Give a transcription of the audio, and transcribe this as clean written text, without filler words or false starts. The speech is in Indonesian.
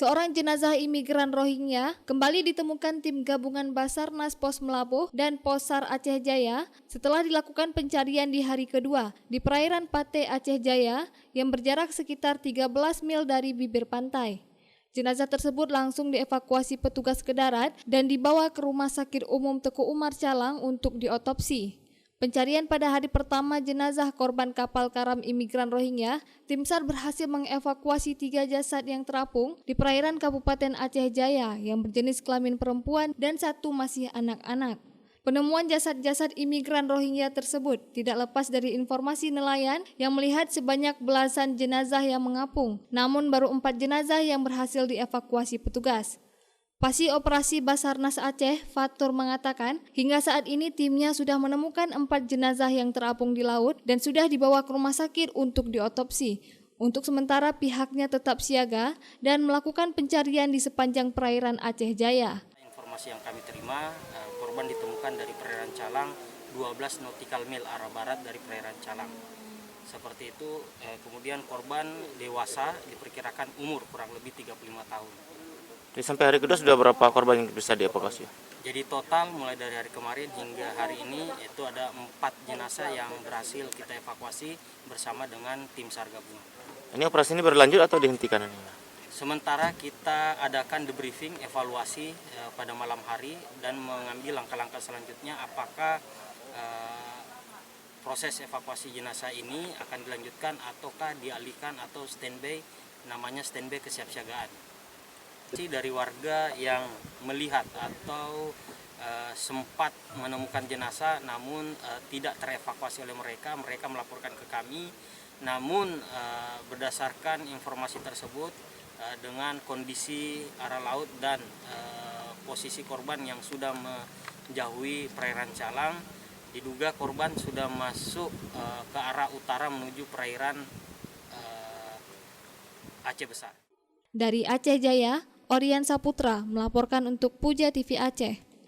Seorang jenazah imigran Rohingya kembali ditemukan tim gabungan Basarnas Pos Melabuh dan Posar Aceh Jaya setelah dilakukan pencarian di hari kedua di perairan Pate Aceh Jaya yang berjarak sekitar 13 mil dari bibir pantai. Jenazah tersebut langsung dievakuasi petugas ke darat dan dibawa ke Rumah Sakit Umum Teku Umar Calang untuk diotopsi. Pencarian pada hari pertama jenazah korban kapal karam imigran Rohingya, tim SAR berhasil mengevakuasi 3 jasad yang terapung di perairan Kabupaten Aceh Jaya yang berjenis kelamin perempuan dan 1 masih anak-anak. Penemuan jasad-jasad imigran Rohingya tersebut tidak lepas dari informasi nelayan yang melihat sebanyak belasan jenazah yang mengapung, namun baru 4 jenazah yang berhasil dievakuasi petugas. Pasi Operasi Basarnas Aceh, Fatur mengatakan, hingga saat ini timnya sudah menemukan 4 jenazah yang terapung di laut dan sudah dibawa ke rumah sakit untuk diotopsi. Untuk sementara pihaknya tetap siaga dan melakukan pencarian di sepanjang perairan Aceh Jaya. Informasi yang kami terima, korban ditemukan dari perairan Calang, 12 nautical mil arah barat dari perairan Calang. Seperti itu, kemudian korban dewasa diperkirakan umur kurang lebih 35 tahun. Jadi sampai hari kedua sudah berapa korban yang bisa dievakuasi? Jadi total mulai dari hari kemarin hingga hari ini itu ada 4 jenazah yang berhasil kita evakuasi bersama dengan tim SAR gabungan. Ini operasi ini berlanjut atau dihentikan? Sementara kita adakan debriefing evaluasi pada malam hari dan mengambil langkah-langkah selanjutnya apakah proses evakuasi jenazah ini akan dilanjutkan ataukah dialihkan atau standby, namanya standby kesiapsiagaan. Dari warga yang melihat atau sempat menemukan jenazah namun tidak terevakuasi oleh mereka melaporkan ke kami. Namun berdasarkan informasi tersebut dengan kondisi arah laut dan posisi korban yang sudah menjauhi perairan Calang, diduga korban sudah masuk ke arah utara menuju perairan Aceh Besar. Dari Aceh Jaya, Orian Saputra melaporkan untuk Puja TV Aceh.